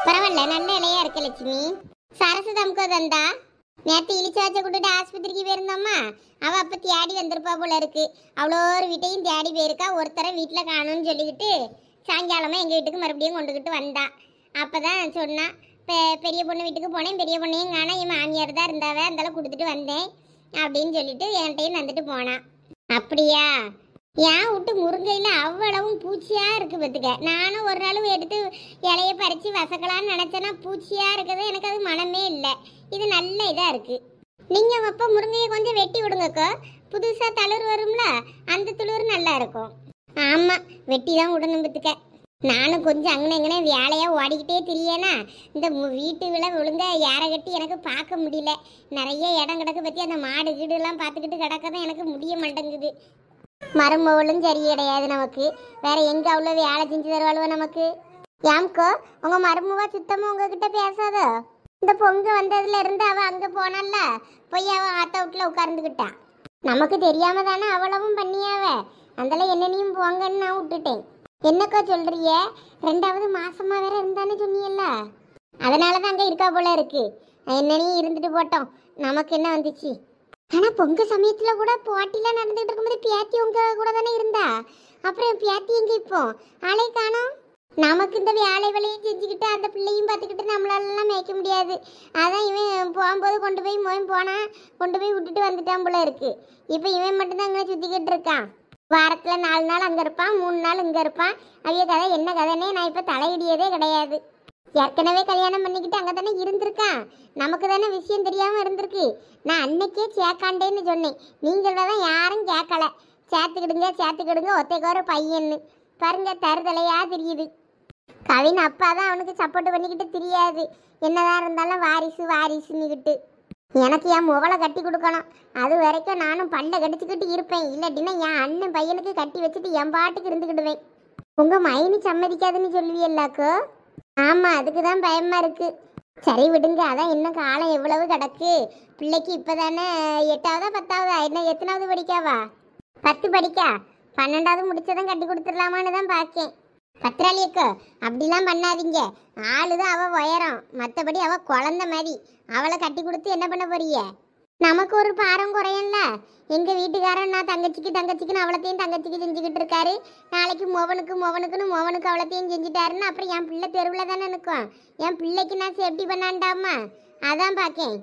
பரவாயில்ல, நல்ல இலையா இருக்கு லட்சுமி. சரசு தமுக்கோ தந்தா. நேற்று இழிச்சாச்ச கூட்டிட்டு ஆஸ்பத்திரிக்கு போயிருந்தோம்மா. அவ அப்ப தேடி வந்திருப்பா போல இருக்கு. அவ்வளோ ஒரு வீட்டையும் தேடி போயிருக்கா. ஒருத்தரை வீட்டில் காணும்னு சொல்லிக்கிட்டு சாயங்காலமா எங்கள் வீட்டுக்கு மறுபடியும் கொண்டுக்கிட்டு வந்தா. அப்பதான் சொன்னா, பெரிய பொண்ணு வீட்டுக்கு போனேன், பெரிய பொண்ணையும் காணா, என் மாமியார் தான் இருந்தாவே, அதெல்லாம் கொடுத்துட்டு வந்தேன் அப்படின்னு சொல்லிட்டு என்கிட்டையும் வந்துட்டு போனான். அப்படியா? ஏன் விட்டு முருங்கையில் அவ்வளவும் பூச்சியா இருக்கு பத்துக்க. நானும் ஒரு நாளும் எடுத்து இலைய பறித்து வசக்கலான்னு நினச்சேன்னா பூச்சியா இருக்குது. எனக்கு அது மனமே இல்லை. இது நல்ல இதாக இருக்கு. நீங்கள் அப்போ முருங்கையை கொஞ்சம் வெட்டி விடுங்கக்கோ. புதுசாக தளிர் வரும்ல, அந்த துளிர் நல்லா இருக்கும். ஆமாம், வெட்டி தான் விடணும் பத்துக்க. நானும் கொஞ்சம் அங்கே எங்கனே வேலையாக ஓடிக்கிட்டே தெரியேனா, இந்த வீட்டு விழா ஒழுங்க ஏற கட்டி எனக்கு பார்க்க முடியல. நிறைய இடம் கிடக்கு பற்றி அந்த மாடு கீடுலாம் பார்த்துக்கிட்டு கிடக்க தான் எனக்கு முடிய மாட்டேங்குது. மருமவளும் சரி கிடையாது நமக்கு. வேற எங்கே அவ்வளோ வேலை செஞ்சு தருவாளுவோ நமக்கு. ஏம்கோ, உங்கள் மருமவா சுத்தமாக உங்ககிட்ட பேசாதோ? இந்த பொங்கு வந்ததுல இருந்து அவள் அங்கே போனால போய் அவள் ஆத்த வீட்டில் உட்கார்ந்துக்கிட்டான். நமக்கு தெரியாம தானே அவ்வளவும் பண்ணியாவ. அதெல்லாம் என்னனையும் போங்கன்னு நான் விட்டுட்டேன். என்னக்கா சொல்றிய? 2வது மாசமா வேற இருந்தானே சொன்னியல்ல, அதனாலதான் அங்க இருக்கா போல இருக்கு. என்னனையும் இருந்துட்டு போட்டோம், நமக்கு என்ன வந்துச்சு. ஆனா பொங்க சமயத்துல கூட போட்டிலாம் நடந்துகிட்டு இருக்கும்போது பியாத்தி உங்க கூட தானே இருந்தா. அப்புறம் பியாத்தி எங்க இப்போ ஆளை காணோம். நமக்கு இந்த வேலை வேலையும் செஞ்சுக்கிட்டு அந்த பிள்ளையும் பார்த்துக்கிட்டு நம்மளாலலாம் மேய்க்க முடியாது. அதான் இவன் போகும்போது கொண்டு போய் கொண்டு போய் விட்டுட்டு வந்துட்டான் போல இருக்கு. இப்போ இவன் மட்டும்தான் அங்கே சுற்றிக்கிட்டு இருக்கான். வாரத்தில் 4 நாள் அங்கே இருப்பான், 3 நாள் இங்கே இருப்பான். அவைய கதை என்ன கதைன்னே நான் இப்போ தலையிடியதே கிடையாது. ஏற்கனவே கல்யாணம் பண்ணிக்கிட்டு அங்கே தானே இருந்திருக்கான். நமக்கு தானே விஷயம் தெரியாமல் இருந்திருக்கு. நான் அன்னைக்கே சேர்க்காண்டேன்னு சொன்னேன். நீங்கள் தான் யாரும் கேட்கல. சேர்த்துக்கிடுங்க ஒத்தைக்கு ஒரு பையன்னு பாருங்க, தருதலையா தெரியுது. கவின் அப்பா தான் அவனுக்கு சப்போர்ட் பண்ணிக்கிட்டு தெரியாது. என்னதான் இருந்தாலும் வாரிசுன்னுக்கிட்டு எனக்கு என் முகலை கட்டி கொடுக்கணும். அது வரைக்கும் நானும் பல்ல கடிச்சுக்கிட்டு இருப்பேன். இல்லாட்டினா என் அண்ணன் பையனுக்கு கட்டி வச்சுட்டு என் பாட்டுக்கு இருந்துக்கிடுவேன். உங்கள் மைனி சம்மதிக்காதுன்னு சொல்லுவியல்லாக்கோ? ஆமாம், அதுக்கு தான் பயமாக இருக்குது. சரி விடுங்க, அதான் இன்னும் காலம் எவ்வளவு கிடக்கு. பிள்ளைக்கு இப்போ தானே 8ஆவதா 10ஆவதா, என்ன எத்தனாவது படிக்காவா? 10 படிக்கா. 12ஆவது முடிச்சதான் கட்டி கொடுத்துடலாமான்னு தான் பார்க்கேன். பத்திராளியக்கோ, அப்படிலாம் பண்ணாதீங்க. ஆளுதான் அவள் உயரம், மற்றபடி அவள் குழந்த மாதிரி. அவளை கட்டி கொடுத்து என்ன பண்ண போறிய? நமக்கு ஒரு பாரம் குறையல. எங்கள் வீட்டுக்காரன் நான் தங்கச்சிக்குன்னு அவளத்தையும் தங்கச்சிக்கு செஞ்சுக்கிட்டு இருக்காரு. நாளைக்கு மொவனுக்கு அவளத்தையும் செஞ்சுட்டாருன்னு அப்புறம் என் பிள்ளை தெருவில் தானே நிற்கும். என் பிள்ளைக்கு நான் சேஃப்டி பண்ணான்டாமா, அதான் பார்க்கேன்.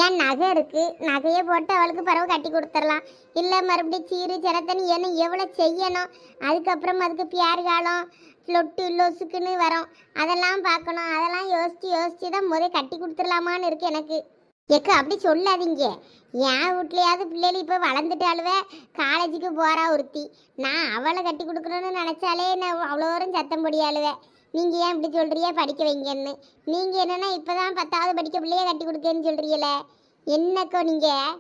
ஏன் நகை இருக்கு, நகையை போட்டு அவளுக்கு பறவை கட்டி கொடுத்துடலாம். இல்லை மறுபடியும் சீரு சிரத்தனி என்ன எவ்வளோ செய்யணும். அதுக்கப்புறம் அதுக்கு பியார் காலம் லொட்டு லொசுக்குன்னு வரும். அதெல்லாம் பார்க்கணும். அதெல்லாம் யோசிச்சு தான் முதல் கட்டி கொடுத்துடலாமான்னு இருக்கு எனக்கு. எக்கு அப்படி சொல்லாதீங்க. என் வீட்லையாவது பிள்ளைகள் இப்போ வளர்ந்துட்டாலுவே, காலேஜுக்கு போகிறா ஒருத்தி. நான் அவளை கட்டி கொடுக்கணும்னு நினச்சாலே நான் அவ்வளோரும் சத்தம் பொடியாளுவேன். நீங்கள் ஏன் இப்படி சொல்கிறிய படிக்க வைங்கன்னு? நீங்கள் என்னென்னா இப்போ தான் 10ஆவது படிக்க பிள்ளைய கட்டி கொடுக்கன்னு சொல்கிறீங்கள. என்னக்கோ நீங்கள்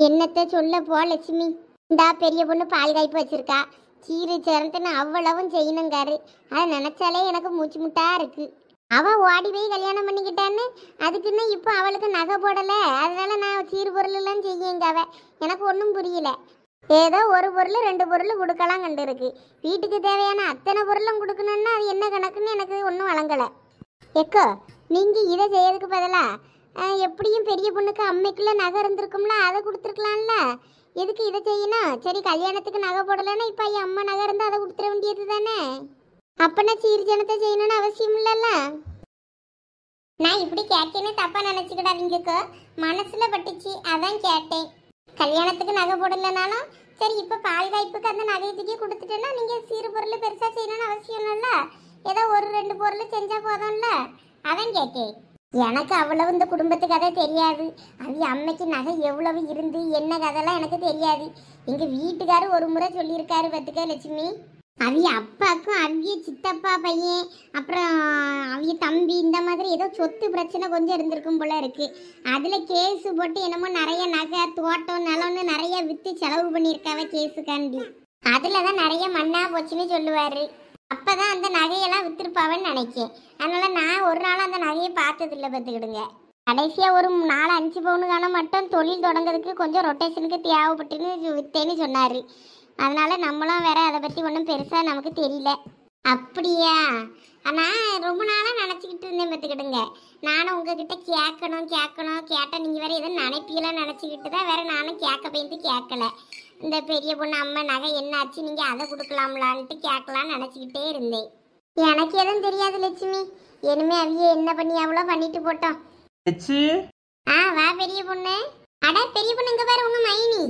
என்னத்தை சொல்ல போ லட்சுமி. இந்தா பெரிய பொண்ணு பால் காய்ப்பு வச்சுருக்கா. சீரு சிறந்துன்னு அவ்வளவும் செய்யணுங்காரு. அதை நினச்சாலே எனக்கு மூச்சு முட்டாக இருக்குது. அவள் ஓடி போய் கல்யாணம் பண்ணிக்கிட்டான்னு அதுக்குன்னு இப்போ அவளுக்கு நகை போடலை. அதனால நான் சீர் பொருளெல்லாம் செய்யுங்காவ. எனக்கு ஒன்றும் புரியல. ஏதோ ஒரு பொருள் 2 பொருள் கொடுக்கலாம் கண்டு இருக்கு. வீட்டுக்கு தேவையான அத்தனை பொருளும் கொடுக்கணுன்னா அது என்ன கணக்குன்னு எனக்கு ஒன்றும் வழங்கலை. எக்கோ, நீங்கள் இதை செய்யறதுக்கு பதிலாக எப்படியும் பெரிய பொண்ணுக்கு அம்மைக்குள்ளே நகை இருந்திருக்கும்ல, அதை கொடுத்துருக்கலாம்ல. எதுக்கு இதை செய்யணும்? சரி, கல்யாணத்துக்கு நகை போடலைன்னா இப்போ என் அம்மா நகை இருந்தால் அதை கொடுத்துட வேண்டியது தானே. அப்போனா சீர்ஜனத்தை செய்யணும்னு அவசியம் இல்லைல்ல. நான் இப்படி கேட்டேன்னு தப்பாக நினச்சிக்கிடாதீங்கக்கோ. மனசில் பட்டுச்சு, அதான் கேட்டேன். கல்யாணத்துக்கு நகை போடலைனாலும் சரி, இப்போ பால் காய்ப்புக்கு அந்த நகையை தூக்கி கொடுத்துட்டேன்னா நீங்கள் சீறு பொருள் பெருசாக செய்யணும்னு அவசியம் இல்லைல்ல. ஏதோ 1-2 பொருள் செஞ்சால் போதும்ல, அதான் கேட்டேன். எனக்கு அவ்வளவு இந்த குடும்பத்து கதை தெரியாது. அது அம்மைக்கு நகை எவ்வளவு இருந்து என்ன கதைலாம் எனக்கு தெரியாது. எங்கள் வீட்டுக்காரர் ஒரு முறை சொல்லியிருக்காரு பார்த்துக்க லட்சுமி. அவிய அப்பாவுக்கும் அவிய சித்தப்பா பையன் அப்புறம் அவிய தம்பி இந்த மாதிரி ஏதோ சொத்து பிரச்சனை கொஞ்சம் இருந்திருக்கும் போல இருக்கு. அதில் கேஸு போட்டு என்னமோ நிறைய நகை தோட்டம் நிலம்னு நிறைய விற்று செலவு பண்ணியிருக்காவ கேஸுக்காண்டி. அதில் தான் நிறைய மண்ணா போச்சுன்னு சொல்லுவார். அப்போ தான் அந்த நகையெல்லாம் விற்றுருப்பாவன்னு நினைக்கேன். அதனால் நான் ஒரு நாள் அந்த நகையை பார்த்ததில்லை பார்த்துக்கிடுங்க. கடைசியாக ஒரு 4-5 பவுனுக்கான மட்டும் தொழில் தொடங்குறதுக்கு கொஞ்சம் ரொட்டேஷனுக்கு தேவைப்பட்டுன்னு விற்றேன்னு சொன்னார். அதனால் நம்மளும் வேற அதை பற்றி ஒன்றும் பெருசாக நமக்கு தெரியல. அப்படியா? நான் ரொம்ப நாளாக நினச்சிக்கிட்டு இருந்தேன் பார்த்துக்கிடுங்க. நானும் உங்ககிட்ட கேட்கணும் கேட்கணும் கேட்டால் நீங்கள் வேறு எதுவும் நினைப்பீங்களான்னு நினச்சிக்கிட்டு தான் வேறு நானும் கேட்க பயந்து கேட்கல. இந்த பெரிய பொண்ணு அம்மா நகை என்னாச்சு, நீங்கள் அதை கொடுக்கலாம்லான்ட்டு கேட்கலான்னு நினச்சிக்கிட்டே இருந்தேன். எனக்கு எதுவும் தெரியாது லட்சுமி. இனிமே அவிய என்ன பண்ணி அவ்வளோ பண்ணிட்டு போட்டோம். வா பெரிய பொண்ணு. அட பெரிய பொண்ணு, இங்கே பாரு உங்கள் மைனி.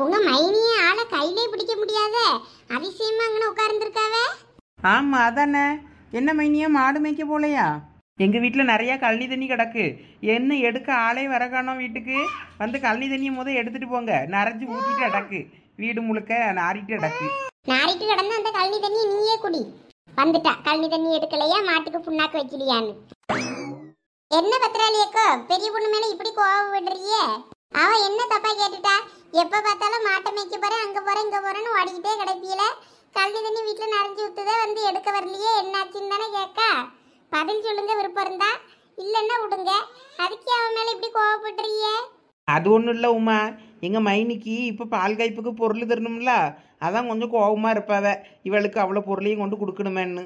உங்கள் மைனியை ஆளை கையிலே பிடிக்க முடியாத அதிசயமா அங்கே உட்கார்ந்துருக்காவே. ஆமாம் அதானே. என்ன மைனியா, மாடு மேய்க்க போலையா? எங்கள் வீட்டில் நிறையா கழனி தண்ணி கிடக்கு. என்ன எடுக்க ஆளே வர காணோம் வீட்டுக்கு. வந்து கழனி தண்ணியை எடுத்துட்டு போங்க. நரைஞ்சு ஊற்றிட்டு அடக்கு. வீடு முழுக்க நாரிட்டு அடக்கு. நாரிட்டு கிடந்து அந்த கழனி தண்ணியை நீயே குடி. வந்துட்டா கழனி தண்ணி எடுக்கலையா, மாட்டுக்கு புண்ணாக்கு வைக்கலையான்னு. என்ன பத்திராளியக்கோ பெரிய பொண்ணு மேலே இப்படி கோவம் விடுறியே? அவ என்ன தப்பா கேட்டுட்டா? எப்போ பார்த்தாலும் மாட்டை மேய்க்க போறேன், அங்கே போறேன் இங்கே போறேன்னு ஓடிக்கிட்டே கிடைப்பியல. கல்வி தண்ணி வீட்டில் நிறைஞ்சு விட்டுதே, வந்து எடுக்க வரலையே, என்னாச்சுன்னு தானே கேட்கா. பதில் சொல்லுங்க விருப்பம் இருந்தா, இல்லைன்னா விடுங்க. அதுக்கே அவன் மேலே இப்படி கோவப்படுறியே? அது ஒன்றும் இல்லை உமா, எங்கள் மைனிக்கு இப்போ பால் காய்ப்புக்கு பொருள் தரணும்ல, அதான் கொஞ்சம் கோபமாக இருப்பாவ. இவளுக்கு அவ்வளோ பொருளையும் கொண்டு கொடுக்கணுமேன்னு.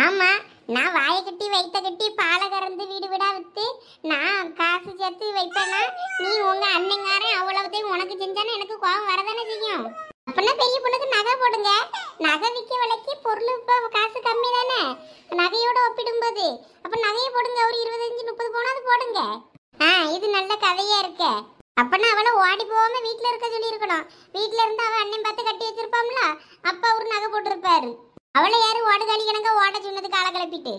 ஆமா, நான் வாயை கட்டி வைத்த கட்டி பாலை கறந்து வீடு வீடா விற்று நான் காசு சேர்த்து வைப்பேன்னா, நீ உங்க அண்ணங்காரன் அவ்வளவுத்தையும் உனக்கு செஞ்சானே எனக்கு கோபம் வரதானே செய்யும். அப்படின்னா பெரிய பொண்ணுக்கு நகை போடுங்க. நகை விற்க விலைக்கு பொருள் இப்போ காசு கம்மி தானே நகையோட ஒப்பிடும்போது. அப்போ நகையை போடுங்க, ஒரு 25-30 போனாது போடுங்க. இது நல்ல கதையா இருக்க. அப்பனா அவளை ஓடி போகாம வீட்டில் இருக்க சொல்லி இருக்கணும். வீட்டில் இருந்து அவள் அண்ணன் பார்த்து கட்டி வச்சிருப்பாம்ல, அப்போ ஒரு நகை போட்டிருப்பாரு. அவளை யாரும் ஓடுகாலி கணக்க ஓட சொன்னது காலை கிளப்பிட்டு.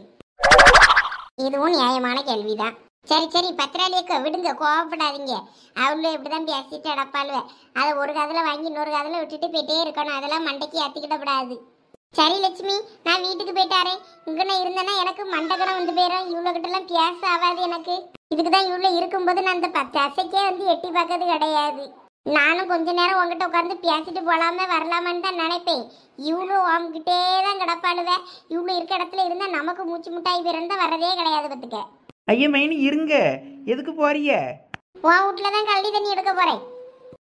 இதுவும் நியாயமான கேள்விதான். சரி சரி பத்திராளியக்க விடுங்க, கோவப்படாதீங்க. அவளும் இப்படிதான் பேசிட்டு அடப்பாளுவ. அதை ஒரு காதில் வாங்கி இன்னொரு காதில் விட்டுட்டு போயிட்டே இருக்கணும். அதெல்லாம் மண்டைக்கு ஏற்றிக்கிடப்படாது. சரி லட்சுமி, நான் வீட்டுக்கு போயிட்டாரே. இங்கே நான் இருந்தேன்னா எனக்கு மண்டகடம் வந்து போயிடும். இவ்வளோ கிட்டலாம் பேச ஆகாது எனக்கு. இதுக்கு தான் இவ்வளோ இருக்கும்போது நான் அந்த தசைக்கே எட்டி பார்க்கறது கிடையாது. நானும் கொஞ்ச நேரம் உங்ககிட்ட உட்காந்து பேசிட்டு போகலாமே வரலாமான்னு தான் நினைப்பேன். இவ்வளோ உங்ககிட்டே தான் கிடப்பாளுவேன். இவ்வளோ இருக்க இடத்துல இருந்தால் நமக்கு மூச்சு முட்டாய் பிறந்தா வரதே கிடையாது பார்த்துக்க. ஐயா மைனி இருங்க, எதுக்கு போறிய? உன் வீட்டில் தான் கழனி தண்ணி எடுக்க போகிறேன்.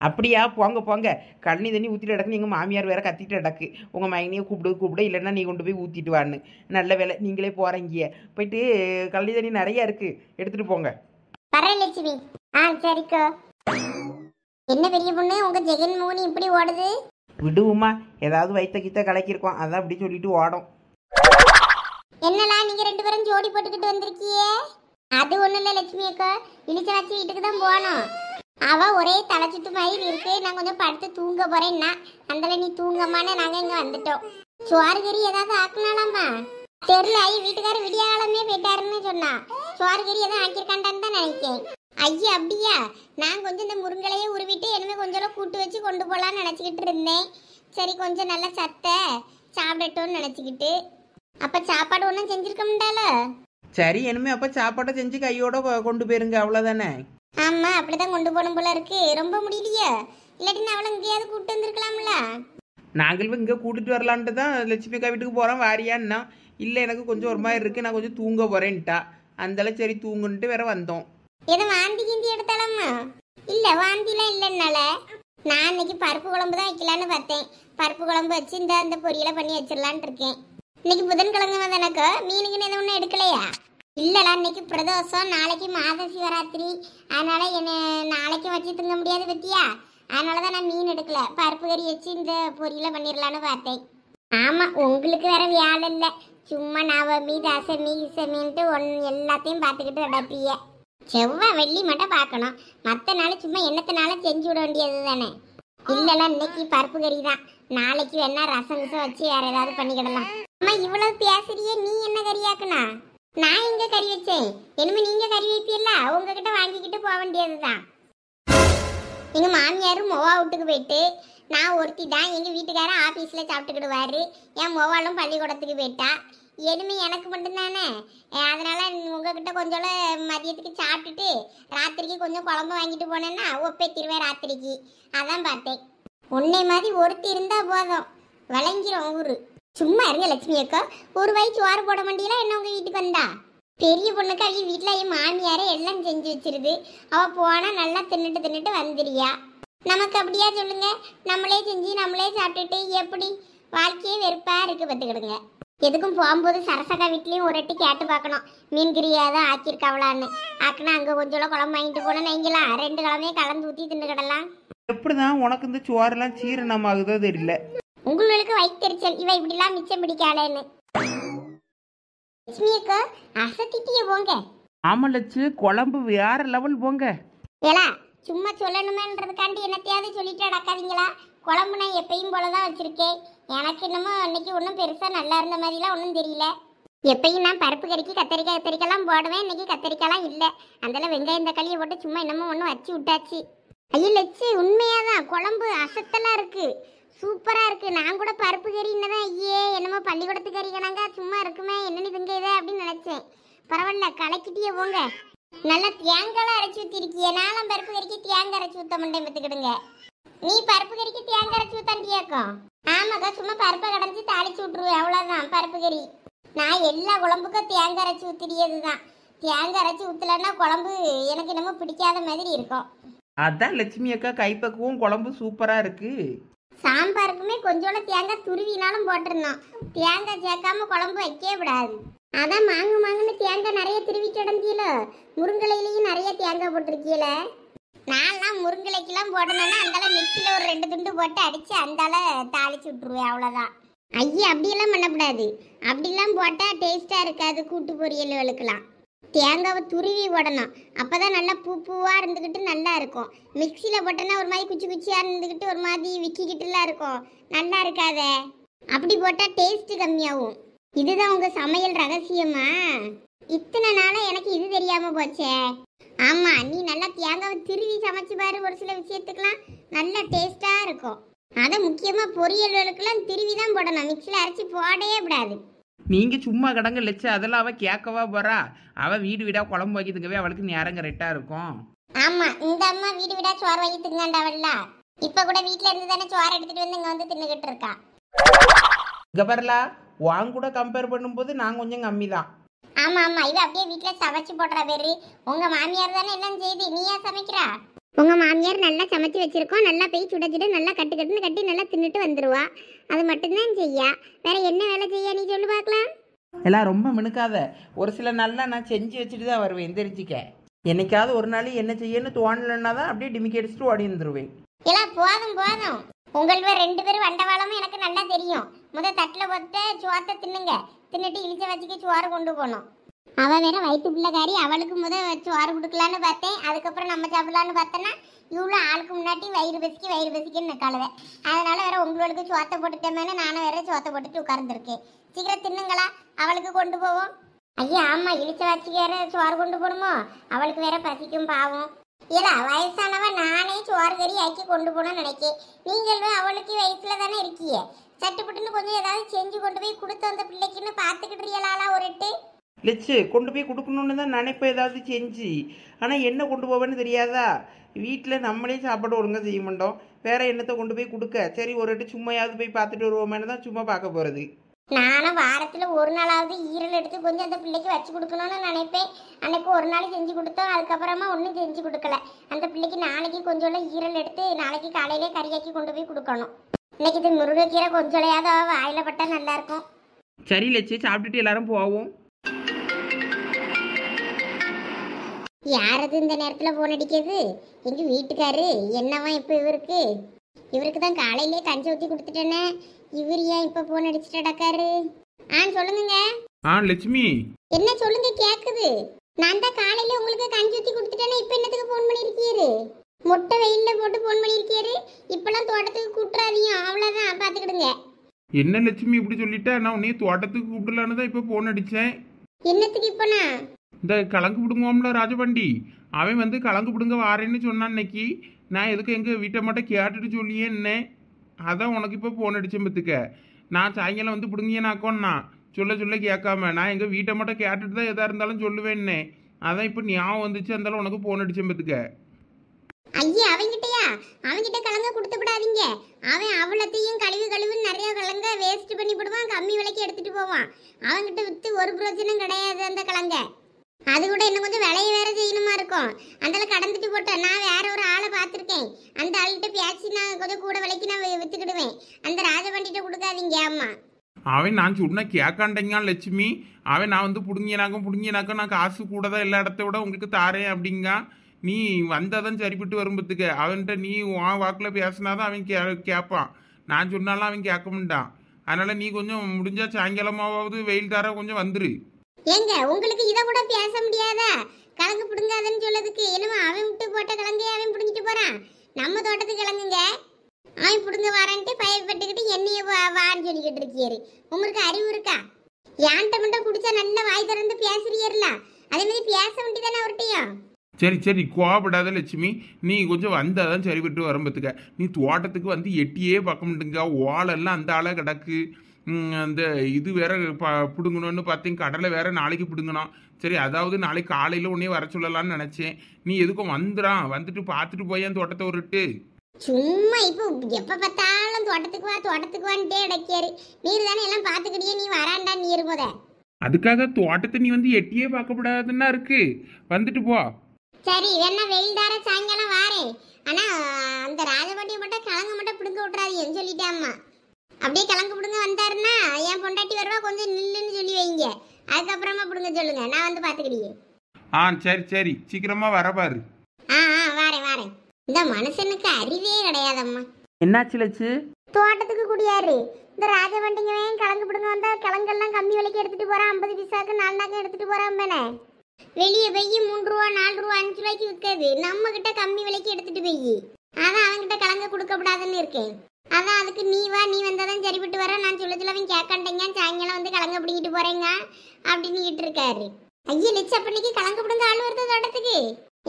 அப்படியா? போங்க போங்க. கழனி தண்ணி ஊற்றிட்டு அடக்கு. எங்கள் மாமியார் வேற கத்திட்டு அடக்கு. உங்கள் மைனியை கூப்பிடு இல்லைன்னா நீ கொண்டு போய் ஊற்றிட்டு வான்னு. நல்ல வேலை நீங்களே போகிறீங்க. போயிட்டு கழனி தண்ணி நிறையா இருக்குது, எடுத்துகிட்டு போங்க. வரேன் லட்சுமி. சரிக்கோ. என்ன பெரிய பொண்ணு, உங்க ஜெகன் மோனி இப்படி ஓடுது? விடுவோமா, ஏதாவது வைத்த கித்த கலக்கிருக்கோம், அதான் அப்படி சொல்லிட்டு ஓடும். என்னலாம் நீங்க 2 பேரும் ஜோடி போட்டுக்கிட்டு வந்திருக்கியே? அது ஒண்ணும் இல்ல லட்சுமி அக்கா, இளிச்சவாச்சி வீட்டுக்கு தான் போனோம். அவ ஒரே தலைச்சுட்டு மாதிரி இருக்கு. நான் கொஞ்சம் படுத்து தூங்க போறேன்னா, அந்தல நீ தூங்கம்மான்னு நாங்க இங்க வந்துட்டோம். சோறு கறி ஏதாவது ஆக்குனாலாமா தெரியல. வீட்டுக்காரர் விடிய காலமே போயிட்டாருன்னு சொன்னா. சோறு கறி எதாவது ஆக்கியிருக்காண்டான்னு தான் நினைக்கேன். ஐயா அப்படியா? நான் கொஞ்சம் இந்த முருங்கலையே உருவிட்டு இனிமே கொஞ்சம் கூட்டு வச்சு கொண்டு போகலான்னு நினச்சிக்கிட்டு இருந்தேன். சரி கொஞ்சம் நல்லா சத்தை சாப்பிடட்டும்னு நினச்சிக்கிட்டு. அப்போ சாப்பாடு ஒன்றும் செஞ்சுருக்க முடியால? சரி இனிமே அப்போ சாப்பாடை செஞ்சு கையோட கொண்டு போயிருங்க, அவ்வளோதானே? ஆமாம் அப்படிதான் கொண்டு போகணும் போல இருக்கு. ரொம்ப முடியலையா? இல்லாட்டி அவளை எங்கேயாவது கூப்பிட்டு வந்துருக்கலாம்ல. நாங்களும் இங்கே கூட்டிட்டு வரலான்ட்டு தான் லட்சுமி அக்கா வீட்டுக்கு போகிறோம் வாரியான்னா. இல்லை எனக்கு கொஞ்சம் ஒரு மாதிரி இருக்குது, நான் கொஞ்சம் தூங்க போகிறேன்ட்டா. அந்தளவு சரி தூங்குன்ட்டு வேற வந்தோம். எதை வாந்தி கிந்தி எடுத்தாலாமா? இல்லை வாந்திலாம் இல்லைன்னால. நான் இன்னைக்கு பருப்பு குழம்பு தான் வைக்கலான்னு பார்த்தேன். பருப்பு குழம்பு வச்சு இந்த பொரியலை பண்ணி வச்சிடலான் இருக்கேன். இன்னைக்கு புதன்கிழமை தானக்கா, மீனுக்குன்னு எதுவும் ஒன்றும் எடுக்கலையா? இல்லைடா, இன்னைக்கு பிரதோஷம், நாளைக்கு மாத சிவராத்திரி. அதனால என்ன நாளைக்கு வச்சு தூங்க முடியாது பத்தியா. அதனால தான் நான் மீன் எடுக்கல. பருப்பு கறி வச்சு இந்த பொரியலை பண்ணிடலான்னு பார்த்தேன். ஆமாம், உங்களுக்கு வேற வேலை இல்லை. சும்மா நவமி தசமி கிசமின்ட்டு எல்லாத்தையும் பார்த்துக்கிட்டு அடப்பிய. செவ்வாய் வெள்ளி மட்டும் பார்க்கணும், மற்ற நாள் சும்மா என்னத்தினால செஞ்சு விட வேண்டியது தானே. இல்லைல்ல இன்னைக்கு பருப்பு கறி தான். நாளைக்கு வேணா ரசம் கிசம் வச்சு வேற ஏதாவது பண்ணிக்கிடலாம். அம்மா இவ்வளவு பேசுறியே, நீ என்ன கறியாக்குனா? நான் இங்க கறி வச்சேன். இனிமே நீங்க கறி வைப்பீல்ல, உங்ககிட்ட வாங்கிக்கிட்டு போக வேண்டியதுதான். எங்க மாமியாரும் மொவா வீட்டுக்கு போயிட்டு நான் ஒருத்தி தான். எங்க வீட்டுக்காரன் ஆபீஸ்ல சாப்பிட்டுக்கிடுவாரு. என் மொவாலும் பள்ளிக்கூடத்துக்கு போயிட்டா. இனிமே எனக்கு மட்டும்தானே. அதனால உங்ககிட்ட கொஞ்சம் மதியத்துக்கு சாப்பிட்டுட்டு ராத்திரிக்கு கொஞ்சம் குழம்பு வாங்கிட்டு போனேன்னா ஒப்பேத்திருவேன் ராத்திரிக்கு. அதான் பார்த்தேன். உன்னை மாதிரி ஒருத்தி இருந்தா போதும், விளங்கிரும் ஊரு. சும்மா இருங்க லட்சுமி அக்கா. ஒரு வாய் சோறு போட மாட்டீங்களா என்ன உங்க வீட்டுக்கு வந்தா? பெரிய பொண்ணுக்கு அவங்க வீட்டில் என் மாமியாரே எல்லாம் செஞ்சு வச்சிருது. அவள் போனால் நல்லா தின்னுட்டு வந்துடுறியா? நமக்கு அப்படியா சொல்லுங்க? நம்மளே செஞ்சு நம்மளே சாப்பிட்டுட்டு எப்படி வாழ்க்கையே வெறுப்பாக இருக்குது பார்த்துக்கிடுங்க. எதுக்கும் போகும்போது சரசக்கா வீட்லயும் ஒரு எட்டு கேட்டு பார்க்கணும். மீன் கிரியாதான் ஆக்கியிருக்காவளான்னு. ஆக்குனா அங்க கொஞ்சம் குழம்பு வாங்கிட்டு போனேன்னு வைங்களா, 2 கிழமையும் கலந்து ஊத்தி தின்னுக்கிடலாம். எப்படிதான் உனக்கு இந்த சோறெல்லாம் சீரணம் ஆகுதோ தெரியல. உங்களுக்கு வயிற்றுச்சல் இவ இப்படிலாம் மிச்சம் பிடிக்காளேன்னு. லட்சுமி அக்கா அசத்திட்டிய போங்க. ஆமா லட்சு, குழம்பு வேற லெவல் போங்க. ஏலா சும்மா சொல்லணுமேன்றதுக்காண்டி என்னத்தையாவது சொல்லிட்டு அடக்காதீங்களா? குழம்பு நான் எப்பயும் போலதான் வச்சிருக்கேன். எனக்கு என்னமோ அன்னைக்கு ஒன்றும் பெருசா நல்லா இருந்த மாதிரிலாம் ஒன்றும் தெரியல. எப்பயும் நான் பருப்பு கறிக்கு கத்தரிக்காய்லாம் போடுவேன். இன்னைக்கு கத்தரிக்காய்லாம் இல்லை. அதெல்லாம் வெங்காயம் தக்காளியை போட்டு சும்மா என்னமோ ஒன்று வச்சு விட்டாச்சு. ஐயோ லட்சு, உண்மையாதான் குழம்பு அசத்தலா இருக்கு, சூப்பரா இருக்கு. நான் கூட பருப்பு கறி என்னதான் ஐயே என்னமோ பள்ளிக்கூடத்து கறி கணங்க சும்மா இருக்குமே என்னன்னு திங்க இதை அப்படின்னு நினைச்சேன். பரவாயில்ல, கலக்கிட்டியே போங்க. நல்லா தேங்காய் அரைச்சி ஊத்திருக்கிய. நானும் பருப்பு கறிக்கு தேங்காய் அரைச்சி ஊத்த மாட்டேன் பத்துக்கிடுங்க. நீ பருப்பு கறிக்கு தேங்காய் அரைச்சி ஊத்தாண்டியாக்கும்? ஆமாக்கா, சும்மா பருப்பை கடைஞ்சி தாளிச்சு விட்டுருவேன், அவ்வளோதான் பருப்பு கறி. நான் எல்லா குழம்புக்கும் தேங்காய் அரைச்சி ஊத்திரியது தான். தேங்காய் அரைச்சி ஊற்றலன்னா குழம்பு எனக்கு என்னமோ பிடிக்காத மாதிரி இருக்கும். அதான் லட்சுமி அக்கா கைப்பக்குவம், குழம்பு சூப்பரா இருக்கு. சாம்பாருக்குமே கொஞ்சோட தேங்காய் துருவினாலும் போட்டிருந்தோம். தேங்காய் சேர்க்காம குழம்பு வைக்கவே விடாது. அதான் மாங்குன்னு தேங்காய் நிறைய திருவி கிடந்தீல. முருங்கலையிலையும் நிறைய தேங்காய் போட்டிருக்கீல. நான்லாம் முருங்கலைக்கெல்லாம் போடணும்னா அந்தால மிக்சியில் ஒரு 2 துண்டு போட்டு அடித்து அந்தால தாளிச்சு விட்டுருவேன், அவ்வளோதான். ஐயே அப்படியெல்லாம் பண்ணக்கூடாது. அப்படிலாம் போட்டால் டேஸ்ட்டாக இருக்காது. கூட்டு பொரியல்களுக்கெல்லாம் தேங்காவை துருவி போடணும். அப்போ தான் நல்லா பூவாக இருந்துக்கிட்டு நல்லா இருக்கும். மிக்சியில் போட்டோன்னா ஒரு மாதிரி குச்சி குச்சியாக இருந்துக்கிட்டு ஒரு மாதிரி விக்கிக்கிட்டுலாம் இருக்கும், நல்லா இருக்காதே. அப்படி போட்டால் டேஸ்ட்டு கம்மியாகும். இதுதான் உங்கள் சமையல் ரகசியமா? இத்தனை நாளாக எனக்கு இது தெரியாமல் போச்சே. ஆமாம், நீ நல்லா தேங்காவை திருவி சமைச்சு பாரு. ஒரு சில விஷயத்துக்கெல்லாம் நல்லா டேஸ்ட்டாக இருக்கும். அதை முக்கியமாக பொரியல்களுக்கெல்லாம் திருவி தான் போடணும், மிக்சியில் அரைச்சி போடவே கூடாது. நீங்க சும்மா கடங்க லட்சு, அதெல்லாம் அவ கேட்கவா போறா? அவ வீடு வீடா குழம்பு வைக்கிறதுக்கவே அவளுக்கு நேரம் கரெக்டா இருக்கும். ஆமா, இந்த அம்மா வீடு வீடா சோறு வாங்கி திங்காண்டாவல்ல. இப்ப கூட வீட்டுல இருந்து தானே சோறு எடுத்துட்டு வந்து இங்க வந்து தின்னுகிட்டு இருக்கா. இங்க வரலா, வாங்க கூட கம்பேர் பண்ணும்போது நான் கொஞ்சம் கம்மி தான். ஆமா ஆமா, இவ அப்படியே வீட்டுல சமைச்சு போடுற பேரு. உங்க மாமியார் தானே எல்லாம் செய்து, நீயா சமைக்கிறா? உங்க மாமியார் நல்லா சமைச்சு வச்சிருக்கோம். நல்லா போய் சுட சுட நல்லா கட்டுன்னு கட்டி நல்லா தின்னுட்டு வந்துருவா. அது மட்டும்தான் செய்யா. வேற என்ன வேலை செய்ய நீ சொல்லு பார்க்கலாம். எல்லாம் ரொம்ப மினுக்காத. ஒரு சில நாள்ல நான் செஞ்சு வச்சுட்டு தான் வருவேன், தெரிஞ்சுக்க. என்னைக்காவது ஒரு நாள் என்ன செய்யன்னு தோணலன்னா தான் அப்படியே டிமிக்கி அடிச்சுட்டு ஓடி வந்துருவேன். எல்லாம் போதும் போதும். உங்கள 2 பேரும் வண்டவாளமும் எனக்கு நல்லா தெரியும். தட்டுல போட்டு சோத்தை தின்னுங்க. தின்னுட்டு இழிச்ச வச்சுக்க சோறு கொண்டு போகணும். அவ வேற வயிற்று பிள்ளைக்காரி, அவளுக்கு சோறு கொடுக்கலான்னு பார்த்தேன். அதுக்கப்புறம் நம்ம சாப்பிடலான்னு பார்த்தேன்னா இவ்வளோ ஆளுக்கு முன்னாடி வயிறு பசிக்குன்னு நிற்காளுவேன். அதனால வேற உங்களுக்கு சோத்தை போட்டுட்டேமேனு நானும் வேற சோத்தை போட்டுட்டு உட்கார்ந்துருக்கேன். சீக்கிரம் தின்னுங்களா, அவளுக்கு கொண்டு போவோம். ஐயா ஆமா, இழிச்ச வச்சுக்க வேற சோறு கொண்டு போகணுமோ? அவளுக்கு வேற பசிக்கும் பாவம். ஏலா வயசானவ நானே சோறு கறி ஆக்கி கொண்டு போகணும்னு நினைக்கேன். நீங்கள் அவளுக்கு வயசுல தானே இருக்கியே. சட்டுப்பட்டுன்னு கொஞ்சம் ஏதாவது செஞ்சு கொண்டு போய் கொடுத்து அந்த பிள்ளைக்குன்னு பார்த்துக்கிட்டுறியலாலா ஒரு எட்டு. லட்சு கொண்டு போய் கொடுக்கணுன்னு தான் நினைப்பேன் ஏதாவது செஞ்சு. ஆனால் என்ன கொண்டு போவேன்னு தெரியாதா? வீட்டில் நம்மளே சாப்பாடு ஒழுங்காக செய்ய மாட்டோம், வேற என்னத்தை கொண்டு போய் கொடுக்க? சரி ஒரு எட்டு சும்மையாவது போய் பார்த்துட்டு வருவோமேனு தான் சும்மா பார்க்க போகிறது. நானும் வாரத்தில் ஒரு நாளாவது ஈரல் எடுத்து கொஞ்சம் அந்த பிள்ளைக்கு வச்சு கொடுக்கணும்னு நினைப்பேன். அன்னைக்கு ஒரு நாள் செஞ்சு கொடுத்தோம், அதுக்கப்புறமா ஒன்றும் செஞ்சு கொடுக்கல. அந்த பிள்ளைக்கு நாளைக்கு கொஞ்சம் ஈரல் எடுத்து நாளைக்கு காலையிலே கறியாக்கி கொண்டு போய் கொடுக்கணும். இன்னைக்கு இது முருங்கைக்கீரை கொஞ்சோலையாவது வாயில பட்டா நல்லா இருக்கும். சரி லட்சு, சாப்பிட்டுட்டு எல்லாரும் போவோம். யாரது இந்த நேரத்தில் போன் அடிக்கிறது? எங்க வீட்டுக்காரு என்னவா இப்போ இவருக்கு தான் காலையிலே கஞ்சி ஊற்றி கொடுத்துட்டேனே. இவர் ஏன் இப்போ போன் அடிச்சுட்டு அடக்காரு? சொல்லுங்க. லட்சுமி என்ன சொல்லுங்க, கேக்குது. நான் தான் காலையில உங்களுக்கு கஞ்சி ஊற்றி கொடுத்துட்டேனே, இப்போ என்னத்துக்கு போன் பண்ணியிருக்கீரு? மொட்டை வெயில்ல போட்டு போன் பண்ணியிருக்கீரு. இப்பெல்லாம் தோட்டத்துக்கு கூட்டுறாதீங்க, அவ்வளோதான் பார்த்துக்கிடுங்க. என்ன லட்சுமி இப்படி சொல்லிட்டா? நான் உன்னைய தோட்டத்துக்கு கூப்பிடலான்னு தான் இப்போ போன் அடித்தேன். என்னத்துக்கு இப்போண்ணா? இந்த கலங்கு பிடுங்குவோம்ல ராஜபாண்டி, அவன் வந்து கலங்கு பிடுங்க வாரேன்னு சொன்னான் இன்னைக்கு. நான் எதுக்கு எங்கள் வீட்டை மட்டும் கேட்டுட்டு சொல்லியே என்ன, அதான் உனக்கு இப்போ போன் அடித்தேன் பத்துக்க. நான் சாயங்காலம் வந்து பிடுங்கியேனாக்கோன்னா சொல்ல கேட்காம நான் எங்கள் வீட்டை மட்டும் கேட்டுட்டு தான் எதாக இருந்தாலும் சொல்லுவேன்னே. அதான் இப்போ ஞாபகம் வந்துச்சு, இருந்தாலும் உனக்கு போன் அடித்தேன் பத்துக்க. ஐயா அவன்கிட்ட கலங்க கொடுத்து விடாதீங்க. அவன் அவ்வளத்தையும் கழுவுன்னு நிறைய கலங்க வேஸ்ட் பண்ணி விடுவான், கம்மி விலைக்கு எடுத்துட்டு போவான். அவன்கிட்ட வித்து ஒரு பிரயோஜனம் கிடையாது அந்த கலங்க. அது கூட இன்னும் கொஞ்சம் விலையை வேற செய்யணுமா இருக்கும். அந்த கடந்துட்டு போட்டேன். நான் வேற ஒரு ஆளை பார்த்துருக்கேன், அந்த ஆள்கிட்ட பேசி நான் கொஞ்சம் கூட விலைக்கு நான் வித்துக்கிடுவேன். அந்த ராஜபண்டிட்ட கொடுக்காதீங்க. ஆமா அவன் நான் சொன்ன கேட்காண்டங்க லட்சுமி. அவன் நான் வந்து புடுங்கினாக்க நான் காசு கூட தான் எல்லா இடத்த விட உங்களுக்கு தாரேன் அப்படிங்க. நீ வந்தாதான் சரிப்பட்டு வரும்பத்துக்க. அவன்கிட்ட நீ உன் வாக்கில் பேசினாதான் அவன் கேட்பான். நான் சொன்னாலும் அவன் கேட்க மாட்டான். அதனால நீ கொஞ்சம் முடிஞ்சா சாயங்காலமாவது வெயில் தார கொஞ்சம் வந்துரு. ஏங்க உங்களுக்கு இதை கூட பேச முடியாதா? கிழங்கு பிடுங்காதன்னு சொல்லதுக்கு என்னமோ அவன் விட்டு போட்ட கிழங்கையே அவன் பிடுங்கிட்டு போறான். நம்ம தோட்டத்துக்கு கிழங்குங்க அவன் பிடுங்க வரான்ட்டு பயப்பட்டுக்கிட்டு என்னைய வான்னு சொல்லிக்கிட்டு இருக்கியாரு. உங்களுக்கு அறிவு இருக்கா? ஏன்ட்ட மட்டும் குடிச்சா நல்லா வாய் திறந்து பேசுறீர்ல, அதே மாதிரி பேச வேண்டியதானே அவர்கிட்டயும். சரி கோவப்படாத லட்சுமி. நீ கொஞ்சம் வந்தாதான் சரிப்பட்டு வரும்பத்துக்க. நீ தோட்டத்துக்கு வந்து எட்டியே பார்க்க மாட்டேங்க. ஓலெல்லாம் அந்த ஆளை கிடக்கு. அந்த இது வேற பிடுங்கணும்னு பார்த்தேன். கடலை வேற நாளைக்கு பிடுங்கணும். சரி, அதாவது நாளைக்கு காலையில் உடனே வர சொல்லலாம்னு நினச்சேன். நீ எதுக்கும் வந்துட்டு பார்த்துட்டு போய் அந்த தோட்டத்தை ஒருட்டு. சும்மா இப்போ எப்ப பார்த்தாலும் தோட்டத்துக்கு வான்ட்டே அடைக்காரு. நீர் தானே எல்லாம் பார்த்துக்கிட்டே நீ வராண்டா நீர் போத. அதுக்காக தோட்டத்தை நீ வந்து எட்டியே பார்க்கப்படாதுன்னா இருக்கு. வந்துட்டு போ. சரி, வேணா வெயில் தார சாயங்காலம் வாரேன். ஆனா அந்த ராஜபாட்டியை மட்டும் கிழங்கு மட்டும் பிடுங்க விட்றாதீன்னு சொல்லிட்டேன் அம்மா. அப்படியே கிழங்கு பிடுங்க வந்தாருன்னா என் பொண்டாட்டி வருவா, கொஞ்சம் நில்லுன்னு சொல்லி வைங்க. அதுக்கப்புறமா பிடுங்க சொல்லுங்க, நான் வந்து பார்த்துக்கிட்டேன். சரி சீக்கிரமா வர பாரு. வாரேன். இந்த மனுஷனுக்கு அறிவே கிடையாதம்மா. என்னாச்சு லட்சு? தோட்டத்துக்கு குடியாரு இந்த ராஜவண்டிங்கவன் கிழங்கு பிடுங்க வந்தா கிழங்கெல்லாம் கம்மி விலைக்கு எடுத்துட்டு போறான். 50 பைசாக்கு 4 நாக்கு எடுத்துட்டு போறான் மேனே. வெளியே போய் 3 ரூபா 4 ரூபா 5 ரூபாய்க்கு விற்காது. நம்ம கிட்ட கம்மி விலைக்கு எடுத்துட்டு போய் அதான் அவன்கிட்ட கிழங்கு கொடுக்கப்படாதுன்னு இருக்கேன். அதான் அதுக்கு நீ வந்தாதான் சரிப்பட்டு வர. நான் சொல்ல அவன் கேட்காண்டேங்க. சாயங்காலம் வந்து கிழங்கு பிடிக்கிட்டு போறேங்க அப்படின்னு இருக்காரு. ஐயா லட்சம் பண்ணிக்கு கிழங்கு பிடுங்க ஆள் வருது தோட்டத்துக்கு.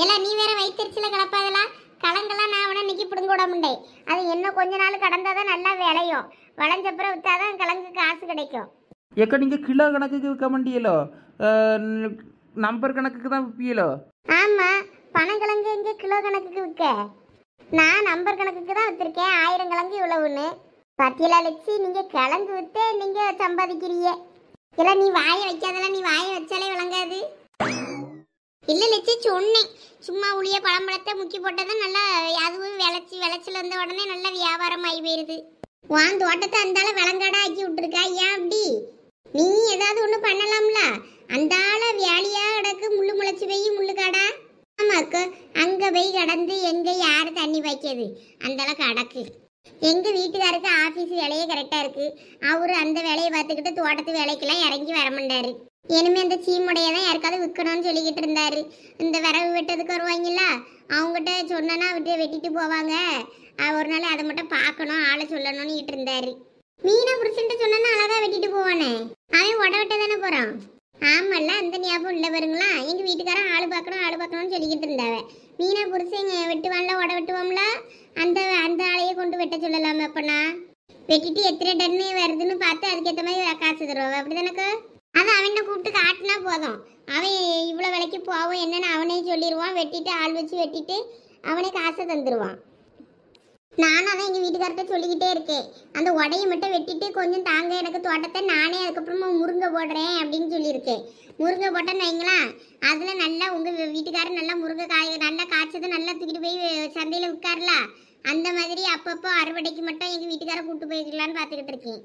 எல்லாம் நீ வேற வயிற்றுல கிளப்பாதெல்லாம். கிழங்கெல்லாம் நான் அவனை இன்னைக்கு பிடுங்க விட முடியேன். அது இன்னும் கொஞ்ச நாள் கடந்தாதான் நல்லா விளையும். விளைஞ்சப்புறம் விற்றாதான் கிழங்கு காசு கிடைக்கும். ஏக்கா நீங்கள் கிலோ கணக்குக்கு விற்க மாட்டீங்களோ? நம்பர் கணக்குக்கு தான் விற்பீங்களோ? ஆமா, பனங்கிழங்கு இங்கே கிலோ கணக்குக்கு விற்க. நான் நம்பர் கணக்குக்கு தான் விற்றுருக்கேன். 1000 கிழங்கு இவ்வளவுன்னு. பத்தியலா லட்சி, நீங்க கிழங்கு விற்று நீங்க சம்பாதிக்கிறீங்க. இல்லை நீ வாயை வைக்காதெல்லாம். நீ வாயை வச்சாலே விளங்காது. இல்லை லட்சி சொன்னேன், சும்மா உளிய பழம்பழத்தை முக்கி போட்டதான் நல்லா. அதுவும் விளைச்சல் வந்த உடனே நல்லா வியாபாரம் ஆகி போயிருது. வான் தோட்டத்தை அந்தால விளங்காடா ஆக்கி விட்டுருக்கா. ஏன் அப்படி? நீ ஏதாவது ஒன்று பண்ணலாம்ல. அந்தால வேலையா கிடக்கு. முள்ளு முளைச்சி போய் முள்ளுக்காடா. ஆமாக்கு அங்க போய் கடந்து எங்க யாரு தண்ணி வைக்கிறது? அந்தால கிடக்கு. எங்க வீட்டுக்காருக்கு ஆபீஸ் வேலையே கரெக்டா இருக்கு. அவரு அந்த வேலையை பார்த்துக்கிட்டு தோட்டத்து வேலைக்கெல்லாம் இறங்கி வர மாட்டாரு. இனிமே அந்த சீமுடையதான் யாருக்காவது விற்கணும்னு சொல்லிக்கிட்டு இருந்தாரு. இந்த விறகு வெட்டதுக்கு வருவாங்கல்ல, அவங்ககிட்ட சொன்னா வெட்டிட்டு போவாங்க. ஒரு நாள் அதை மட்டும் பார்க்கணும், ஆளை சொல்லணும்னு இருந்தாரு. மீனா புருஷன்ட்டு சொன்னா அழகா வெட்டிட்டு போவானே, அவன் உட வெட்ட தானே போறான். ஆமல்ல, அந்த ஞாபகம் இல்லை வருங்களா? எங்க வீட்டுக்காரன் ஆளு பார்க்கணும்னு சொல்லிக்கிட்டு இருந்தாவ. மீனா புருஷன் வெட்டுவான்ல, உட வெட்டுவோம்ல, அந்த ஆளையே கொண்டு வெட்ட சொல்லலாம. அப்பனா வெட்டிட்டு எத்தனை டன்னு வருதுன்னு பார்த்து அதுக்கேற்ற மாதிரி காசு தருவாங்க. அப்படிதானக்கா? அதை அவனை கூப்பிட்டு காட்டினா போதும். அவன் இவ்வளோ விலைக்கு போவோம் என்னன்னு அவனே சொல்லிடுவான். வெட்டிட்டு ஆள் வச்சு வெட்டிட்டு அவனே காசை தந்துடுவான். நானும் அதான் எங்கள் வீட்டுக்கார்ட்ட சொல்லிக்கிட்டே இருக்கேன். அந்த உடையை மட்டும் வெட்டிட்டு கொஞ்சம் தாங்க எனக்கு தோட்டத்தை, நானே அதுக்கப்புறமா முருங்கை போடுறேன் அப்படின்னு சொல்லியிருக்கேன். முருங்கை போட்டேன்னு வைங்களா, அதில் நல்லா உங்கள் வீட்டுக்காரர் நல்லா முருங்கை நல்லா காய்ச்சதை நல்லா தூக்கிட்டு போய் சந்தையில் விற்காருல, அந்த மாதிரி அப்பப்போ அறுவடைக்கு மட்டும் எங்கள் வீட்டுக்காரரை கூப்பிட்டு போய்க்கலான்னு பார்த்துக்கிட்டு இருக்கேன்.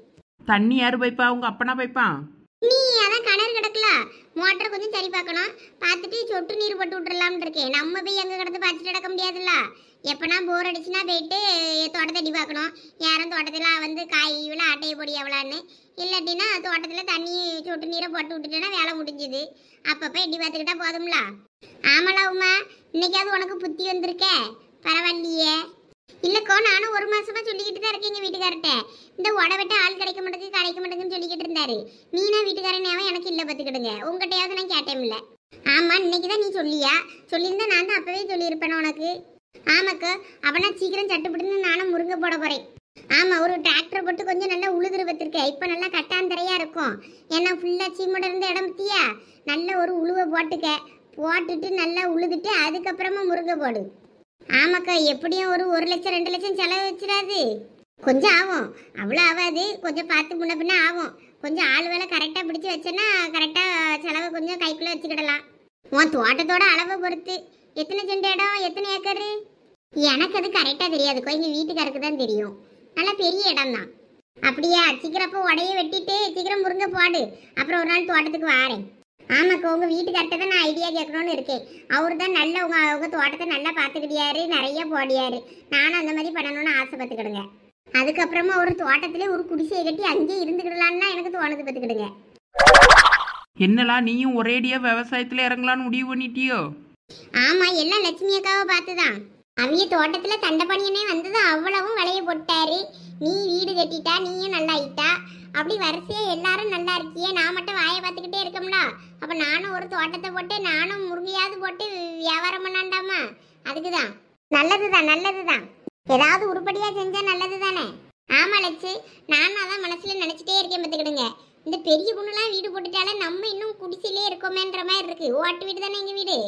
தண்ணி யாரு பைப்பா? உங்க அப்பனா பைப்பான்? நீ அதான் கிணறு கிடக்கல, மோட்டரை கொஞ்சம் சரி பார்க்கணும். பார்த்துட்டு சொட்டு நீர் போட்டு விட்டுறலாம்னு இருக்கேன். நம்ம போய் எங்கே கிடந்து பார்த்துட்டு கிடக்க முடியாதுல்ல. எப்பனா போர் அடிச்சுன்னா போயிட்டு தோட்டத்தை அடி பார்க்கணும். யாரும் தோட்டத்தில் வந்து காய் இவ்வளோ ஆட்டையை பொடி எவ்வளோன்னு. இல்லாட்டினா தோட்டத்தில் தண்ணி சொட்டு நீரை போட்டு விட்டுட்டேன்னா வேலை முடிஞ்சுது. அப்பப்போ எட்டி பார்த்துக்கிட்டா போதும்ல. ஆமாலா உமா, இன்னைக்காவது உனக்கு புத்தி வந்திருக்கே, பரவாயில்லையே. இல்லைக்கோ, நானும் 1 மாசமா சொல்லிக்கிட்டு தான் இருக்கேன் எங்கள் வீட்டுக்கார்ட்ட. இந்த உடவெட்ட ஆள் கிடைக்க மாட்டேங்குன்னு சொல்லிக்கிட்டு இருந்தாரு. நீனா வீட்டுக்காரனேவன் எனக்கு இல்லை பார்த்துக்கிடுங்க. உங்ககிட்டயாவது நான் கேட்டேன் இல்லை. ஆமாம், இன்னைக்கு தான் நீ சொல்லியிருந்தா நான் தான் அப்போவே சொல்லியிருப்பேன் உனக்கு. ஆமாக்கா, அவனா சீக்கிரம் சட்டுப்பட்டுன்னு நானும் முருங்கை போட போகிறேன். ஆமாம், ஒரு டிராக்டர் போட்டு கொஞ்சம் நல்லா உழுதுரு பார்த்துருக்கேன். இப்போ நல்லா கட்டாந்தரையாக இருக்கும். ஏன்னா ஃபுல்லாக சீமோட இருந்த இடம் பற்றியா, நல்ல ஒரு உழுவை போட்டுட்டு நல்லா உழுதுட்டு அதுக்கப்புறமா முருங்கை போடு. ஆமாக்கா, எப்படியும் ஒரு 1 லட்சம் 2 லட்சம் செலவு வச்சிடாது. கொஞ்சம் ஆகும், அவ்வளோ ஆகாது. கொஞ்சம் பார்த்து முன்ன பின்ன ஆகும். கொஞ்சம் ஆள் வேலை கரெக்டாக பிடிச்சி வச்சேன்னா கரெக்டாக செலவை கொஞ்சம் கைக்குள்ளே வச்சுக்கிடலாம். உன் தோட்டத்தோட அளவை பொறுத்து. எத்தனை சென்ட் இடம், எத்தனை ஏக்கரு? எனக்கு அது கரெக்டாக தெரியாதுக்கோ, எங்கள் வீட்டுக்காருக்கு தான் தெரியும். நல்லா பெரிய இடம் தான். அப்படியா? சீக்கிரம் அப்போ உடைய வெட்டிட்டு சீக்கிரம் முருங்கை போடு. அப்புறம் ஒரு நாள் தோட்டத்துக்கு வாரேன். ஆமாக்கா, உங்க வீட்டுக்கார்ட்ட தான் நான் ஐடியா கேட்கணும்னு இருக்கேன். அவரு தான் நல்ல உங்க தோட்டத்தை நல்லா பார்த்துக்கிட்டியாரு, நிறைய போடியாரு. நானும் அந்த மாதிரி பண்ணணும்னு ஆசைப்பட்டுக்கிடுங்க. அதுக்கப்புறமா ஒரு தோட்டத்திலே ஒரு குடிசையை கட்டி அங்கேயே இருந்துக்கிடலான்னு எனக்கு தோணுது, பார்த்துக்கிடுங்க. என்னலாம் நீயும் ஒரேடியா விவசாயத்துல இறங்கலான்னு முடிவு பண்ணிட்டியோ? ஆமா, எல்லாம் லட்சுமி அக்காவை பார்த்துதான். அவிய தோட்டத்துல தண்டப்பணியனே வந்தது அவ்வளவும் விளைய போட்டாரு. நீ வீடு கட்டிட்டா, நீயும் நல்லா ஆயிட்டா. அப்படி வரிசையா எல்லாரும் நல்லா இருக்கியே, நான் மட்டும் வாயை பார்த்துக்கிட்டே இருக்கோம்ல. அப்ப நானும் ஒரு தோட்டத்தை போட்டு நானும் முருங்கையாவது போட்டு வியாபாரம் பண்ணாண்டாமா? அதுக்குதான். நல்லதுதான் நல்லதுதான், ஏதாவது உருப்படியா செஞ்சா நல்லது தானே. ஆமா லட்சு, நானும் அதான் மனசுல நினைச்சிட்டே இருக்கேன், பார்த்துக்கிடுங்க. இந்த பெரிய பொண்ணுலாம் வீடு போட்டுட்டாலே நம்ம இன்னும் குடிசையிலே இருக்கோமேன்ற மாதிரி இருக்கு. ஓட்டு வீடு தானே எங்க வீடு.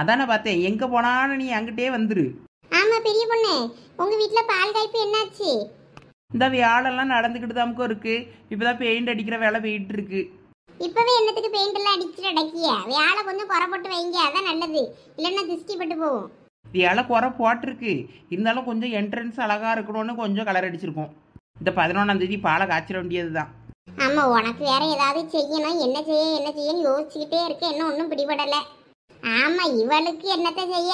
அதானே பார்த்தேன், எங்க போனாலும் நீ அங்கிட்டே வந்துரு. ஆமா பெரிய பொண்ணு, உங்க வீட்டுல பால் காய்ப்பு என்னாச்சு? இந்த வேலைலாம் நடந்துக்கிட்டு தாமுக்கும் இருக்கு. இப்பதான் பெயிண்ட் அடிக்கிற வேலை போயிட்டு இருக்கு. இப்பவே என்னத்துக்கு பெயிண்ட் எல்லாம் அடிச்சுட்டு அடக்கிய? வேலை கொஞ்சம் குறை போட்டு வைங்க, அதான் நல்லது. இல்லைன்னா திருஷ்டி பட்டு போகும். வேலை குறை போட்டிருக்கு, இருந்தாலும் கொஞ்சம் என்ட்ரன்ஸ் அழகா இருக்கணும்னு கொஞ்சம் கலர் அடிச்சிருக்கோம். இந்த 11ஆம் தேதி பாலை காய்ச்சிட வேண்டியது தான். ஆமா, உனக்கு வேற ஏதாவது செய்யணும், என்ன செய்யன்னு யோசிச்சுக்கிட்டே இருக்க, என்ன ஒன்றும் பிடிபடலை. ஆமா, இவளுக்கு என்னத்தை செய்ய?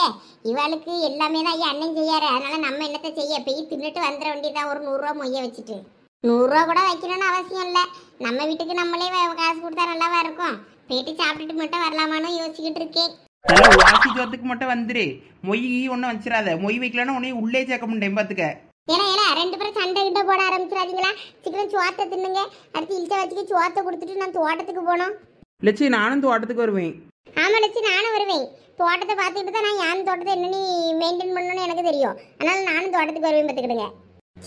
இவளுக்கு எல்லாமே தான் ஐயா அண்ணன் செய்யாரு. அதனால நம்ம என்னத்தை செய்ய? போய் தின்னுட்டு வந்துட வேண்டியதான். ஒரு 100 ரூபா மொய்ய வச்சுட்டு. 100 ரூபா கூட வைக்கணும்னு அவசியம் இல்லை. நம்ம வீட்டுக்கு நம்மளே காசு கொடுத்தா நல்லாவா இருக்கும்? போயிட்டு சாப்பிட்டுட்டு மட்டும் வரலாமான்னு யோசிச்சுக்கிட்டு இருக்கேன். நல்லா வாசி ஜோத்துக்கு மட்டும் வந்துரு. மொய் ஒன்றும் வச்சிடாத. மொய் வைக்கலன்னா உன்னைய உள்ளே சேர்க்க முடியும் பார்த்துக்க. ஏன்னா 2 பேரும் சண்டை கிட்ட போட ஆரம்பிச்சிடாதீங்களா? சீக்கிரம் சோத்தை தின்னுங்க. அடுத்து இழுத்த வச்சுக்க சோத்தை கொடுத்துட்டு நான் தோட்டத்துக்கு போனோம். லட்சி, நானும் தோட்டத்துக்கு வருவேன். ஆமா லட்சி, நானும் வருவேன். தோட்டத்தை பார்த்துக்கிட்டு தான் நான் என் தோட்டத்தை என்ன நீ மெயின்டைன் பண்ணணும்னு எனக்கு தெரியும். அதனால நானும் தோட்டத்துக்கு வருவேன், பார்த்துக்கிடுங்க.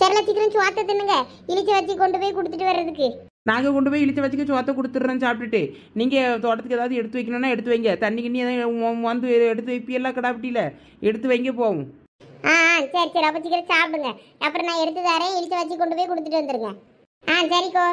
சரில, சீக்கிரம் சோத்தை தின்னுங்க, இழுச்சி வச்சு கொண்டு போய் கொடுத்துட்டு வர்றதுக்கு. நாங்கள் கொண்டு போய் இழுத்து வச்சுக்க சோத்தை கொடுத்துட்றேன் சாப்பிட்டுட்டு. நீங்கள் தோட்டத்துக்கு ஏதாவது எடுத்து வைக்கணும்னா எடுத்து வைங்க. தண்ணி கிண்ணி எதாவது வந்து எடுத்து வைப்பியெல்லாம் கடாப்பிட்டியில் எடுத்து வைங்க போகும். சரி, அப்போ சீக்கிரம் சாப்பிடுங்க. அப்புறம் நான் எடுத்து தரேன், இழுச்சி வச்சு கொண்டு போய் கொடுத்துட்டு வந்துருங்க. சரிக்கோ.